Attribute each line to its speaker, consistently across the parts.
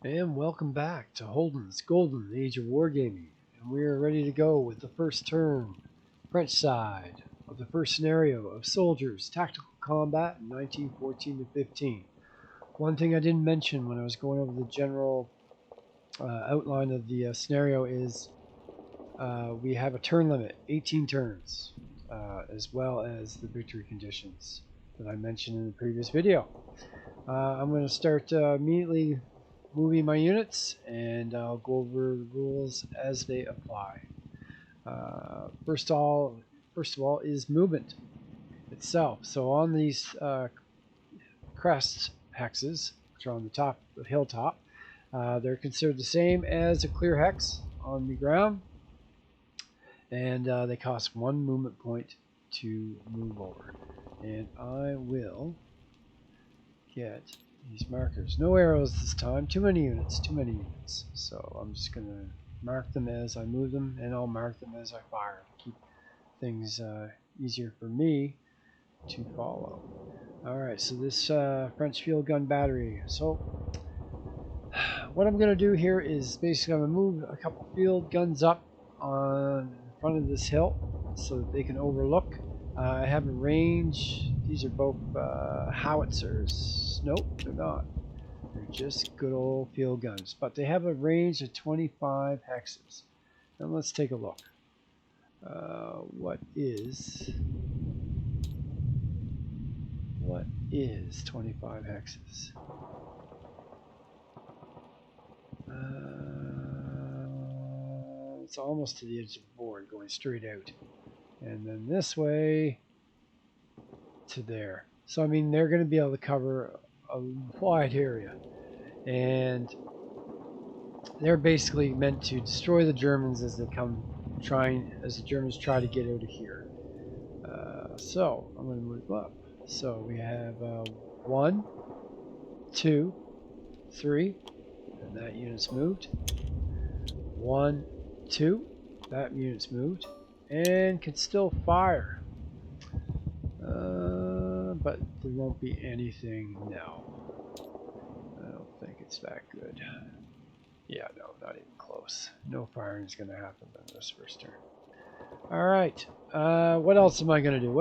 Speaker 1: And welcome back to Holden's Golden Age of Wargaming. And we are ready to go with the first turn, French side of the first scenario of Soldiers Tactical Combat in 1914 to 15. One thing I didn't mention when I was going over the general outline of the scenario is we have a turn limit, 18 turns, as well as the victory conditions that I mentioned in the previous video. I'm going to start immediately moving my units, and I'll go over the rules as they apply. First of all is movement itself. So on these crest hexes, which are on the top of the hilltop, they're considered the same as a clear hex on the ground, and they cost 1 movement point to move over. And I will get these markers. No arrows this time. Too many units. So I'm just going to mark them as I move them, and I'll mark them as I fire to keep things easier for me to follow. Alright, so this French field gun battery. So what I'm going to do here is basically I'm going to move a couple field guns up on front of this hill so that they can overlook. I have a range. These are both howitzers. Nope, they're not. They're just good old field guns. But they have a range of 25 hexes. Now let's take a look. What is 25 hexes? It's almost to the edge of the board, going straight out. And then this way to there. So I mean they're going to be able to cover a wide area, and they're basically meant to destroy the Germans as they as the Germans try to get out of here. So I'm going to move up. So we have 1, 2, 3, and that unit's moved. 1, 2, that unit's moved, and can still fire. But there won't be anything now. I don't think it's that good. Yeah, no, not even close. No firing is going to happen on this first turn. Alright, what else am I going to do?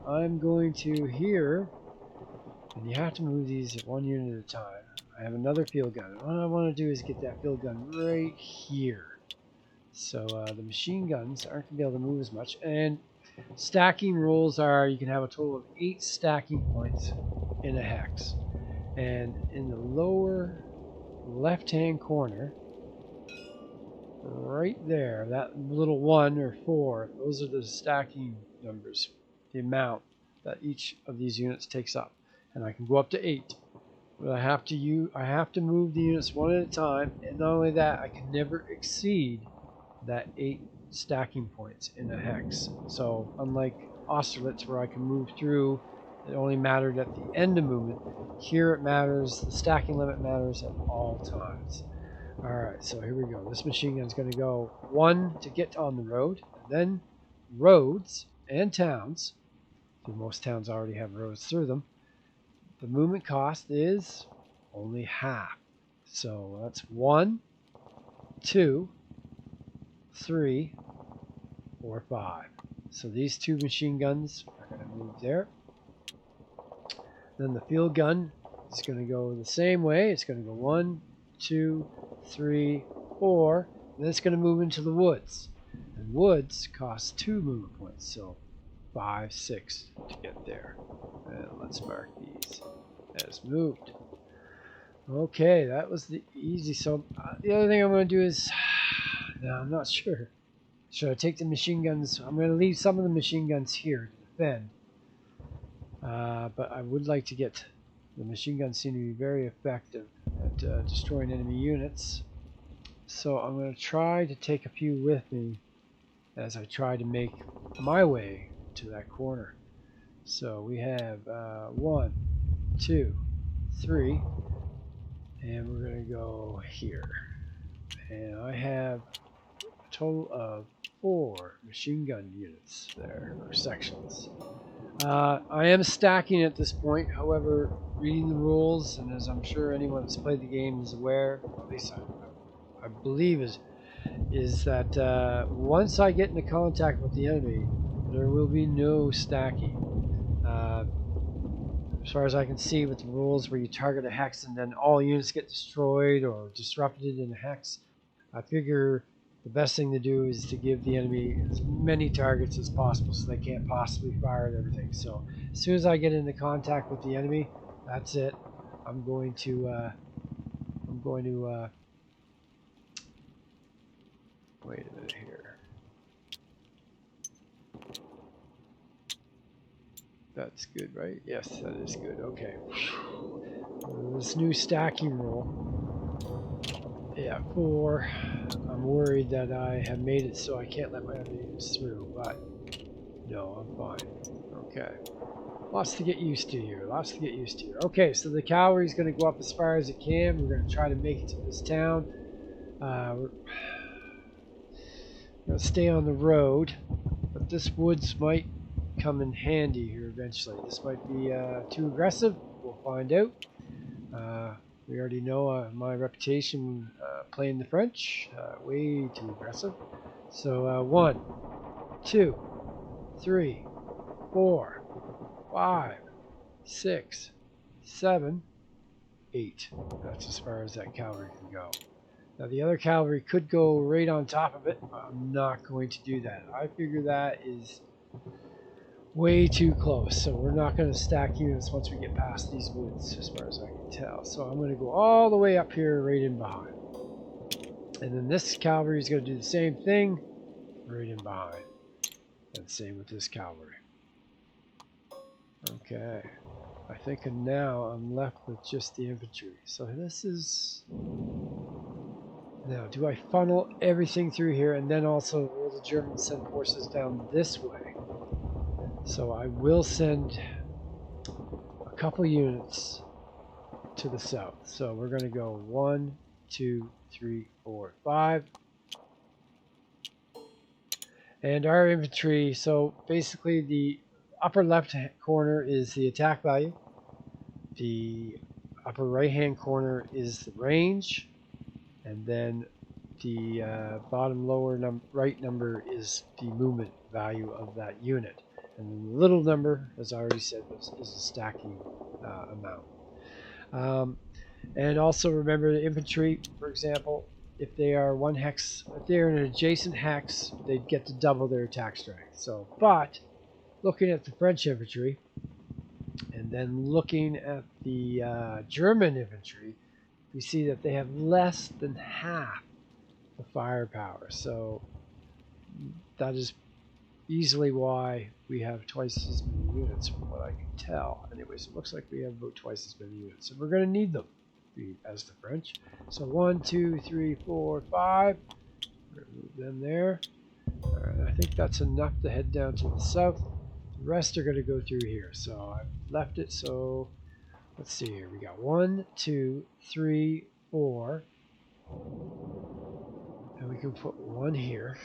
Speaker 1: I'm going to here, and you have to move these one unit at a time. I have another field gun. What I want to do is get that field gun right here. So the machine guns aren't going to be able to move as much. And stacking rules are you can have a total of 8 stacking points in a hex. And in the lower left-hand corner, right there, that little 1 or 4, those are the stacking numbers, the amount that each of these units takes up. And I can go up to 8. But I have to move the units one at a time, and not only that, I can never exceed that 8 stacking points in a hex. So unlike Austerlitz, where I can move through, it only mattered at the end of movement. Here it matters, the stacking limit matters at all times. Alright, so here we go. This machine gun's going to go 1 to get on the road, and then roads and towns. So most towns already have roads through them. The movement cost is only half. So that's 1, 2, 3, 4, 5. So these 2 machine guns are going to move there. Then the field gun is going to go the same way. It's going to go 1, 2, 3, 4. And then it's going to move into the woods. And woods cost 2 movement points. So 5, 6 to get there. And let's mark these as moved. Okay, that was the easy. So the other thing I'm going to do is, now I'm not sure. Should I take the machine guns? I'm going to leave some of the machine guns here to defend. But I would like to get the machine guns seem to be very effective at destroying enemy units. So I'm going to try to take a few with me as I try to make my way to that corner. So we have 1, 2, 3, and we're going to go here. And I have a total of 4 machine gun units there, or sections. I am stacking at this point. However, reading the rules, and as I'm sure anyone that's played the game is aware, at least I believe is that once I get into contact with the enemy, there will be no stacking. As far as I can see with the rules where you target a hex and then all units get destroyed or disrupted in a hex, I figure the best thing to do is to give the enemy as many targets as possible so they can't possibly fire and everything. So as soon as I get into contact with the enemy, that's it. I'm going to wait a minute here. That's good, right? Yes, that is good. Okay. This new stacking rule. Yeah, 4. I'm worried that I have made it so I can't let my enemies through, but no, I'm fine. Okay. Lots to get used to here. Lots to get used to here. Okay, so the cavalry's going to go up as far as it can. We're going to try to make it to this town. We're going to stay on the road, but this woods might come in handy here eventually. This might be too aggressive. We'll find out. We already know my reputation playing the French. Way too aggressive. So 1, 2, 3, 4, 5, 6, 7, 8. That's as far as that cavalry can go. Now the other cavalry could go right on top of it. I'm not going to do that. I figure that is way too close, so we're not going to stack units once we get past these woods as far as I can tell. So I'm going to go all the way up here right in behind. And then this cavalry is going to do the same thing right in behind. And same with this cavalry. Okay. I think now I'm left with just the infantry. So this is... Now, do I funnel everything through here and then also will the Germans send forces down this way? So I will send a couple units to the south. So we're going to go 1, 2, 3, 4, 5. And our infantry, so basically the upper left corner is the attack value. The upper right hand corner is the range. And then the bottom lower right number is the movement value of that unit. And the little number, as I already said, is a stacking amount. And also remember the infantry, for example, if they are one hex, if they're in an adjacent hex, they'd get to double their attack strength. So, but looking at the French infantry, and then looking at the German infantry, we see that they have less than half the firepower. So that is easily why we have twice as many units from what I can tell. Anyways, it looks like we have about twice as many units. And we're going to need them as the French. So 1, 2, 3, 4, 5. We're going to move them there. All right, I think that's enough to head down to the south. The rest are going to go through here. So I've left it so... Let's see here. We got 1, 2, 3, 4. And we can put 1 here.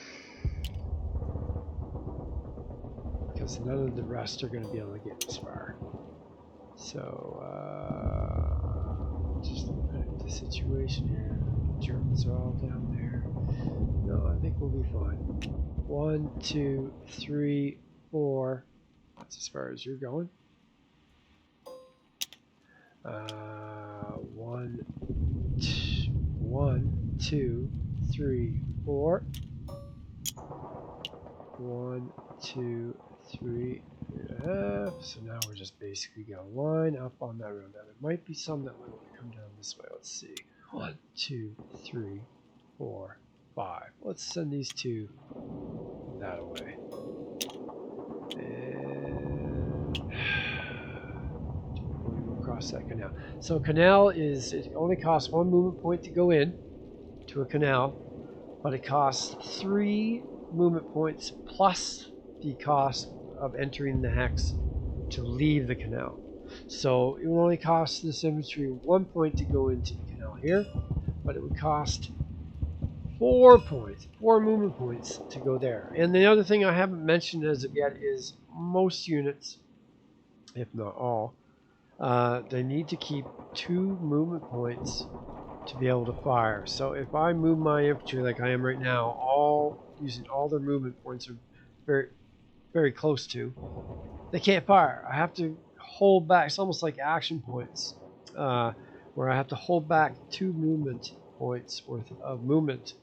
Speaker 1: Because none of the rest are going to be able to get this far. So, just looking at the situation here. The Germans are all down there. No, I think we'll be fine. 1, 2, 3, 4. That's as far as you're going. 1, 2, 3, 4. 1, 2, 3. So now we're just basically going to line up on that road. Now there might be some that will come down this way. Let's see. 1, 2, 3, 4, 5. Let's send these two that way. And we'll go across that canal. So canal is, it only costs 1 movement point to go in to a canal, but it costs 3 movement points plus the cost of entering the hex to leave the canal. So it will only cost this infantry 1 point to go into the canal here, but it would cost 4 points, 4 movement points to go there. And the other thing I haven't mentioned as of yet is most units if not all. They need to keep 2 movement points to be able to fire. So if I move my infantry like I am right now, all using all their movement points are very, very close to, they can't fire. I have to hold back. It's almost like action points, where I have to hold back 2 movement points worth of movement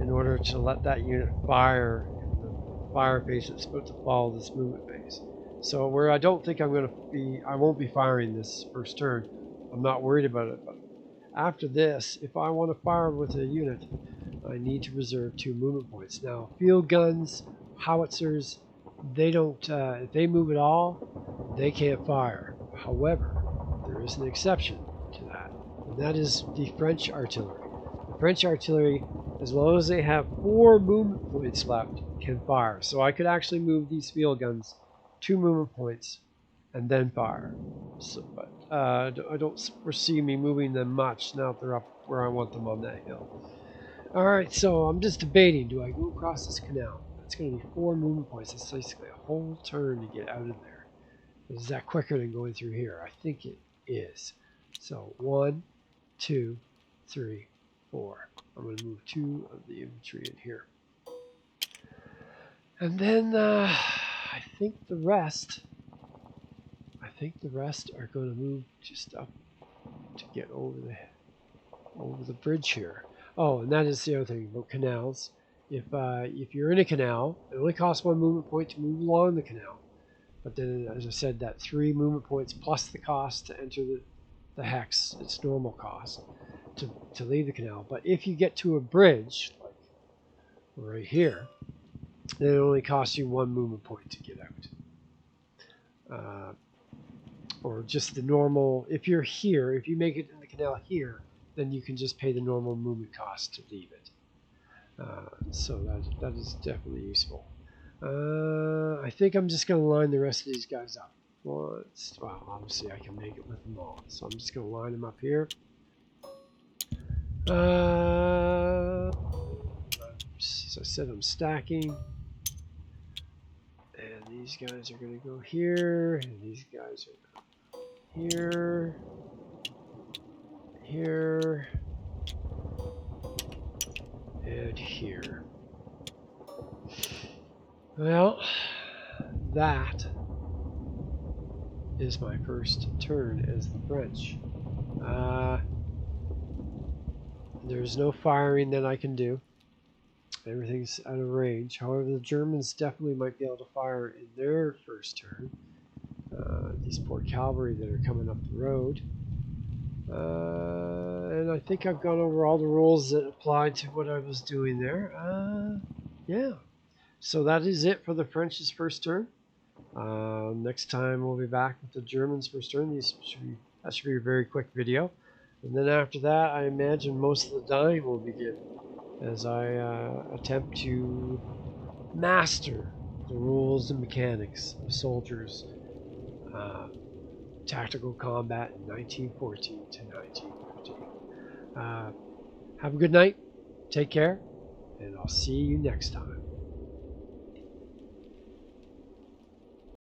Speaker 1: in order to let that unit fire in the fire phase that's supposed to follow this movement phase. So where I don't think I won't be firing this first turn. I'm not worried about it. But after this, if I want to fire with a unit, I need to reserve 2 movement points. Now, field guns, howitzers, they don't. If they move at all, they can't fire. However, there is an exception to that, and that is the French artillery. The French artillery, as long as they have 4 movement points left, can fire. So I could actually move these field guns 2 movement points and then fire. So, but I don't foresee me moving them much now that they're up where I want them on that hill. Alright, so I'm just debating, do I go across this canal? That's going to be 4 movement points. It's basically a whole turn to get out of there. Is that quicker than going through here? I think it is. So 1, 2, 3, 4. I'm going to move 2 of the infantry in here. And then I think the rest are going to move just up to get over the bridge here. Oh, and that is the other thing about canals. If you're in a canal, it only costs 1 movement point to move along the canal. But then, as I said, that 3 movement points plus the cost to enter the hex, its normal cost, to leave the canal. But if you get to a bridge, like right here, then it only costs you 1 movement point to get out. Or just the normal, if you're here, if you make it in the canal here, then you can just pay the normal movement cost to leave it. So that is definitely useful. I think I'm just going to line the rest of these guys up. Well, obviously I can make it with them all. So I'm just going to line them up here. As I said, I'm stacking. And these guys are going to go here. And these guys are here. Here. And here. Well, that is my first turn as the French. There's no firing that I can do. Everything's out of range. However, the Germans definitely might be able to fire in their first turn. These poor cavalry that are coming up the road. And I think I've gone over all the rules that apply to what I was doing there. Yeah. So that is it for the French's first turn. Next time we'll be back with the Germans' first turn. That should be a very quick video. And then after that, I imagine most of the dying will begin as I attempt to master the rules and mechanics of soldiers' tactical combat in 1914 to 1915. Have a good night. Take care. And I'll see you next time.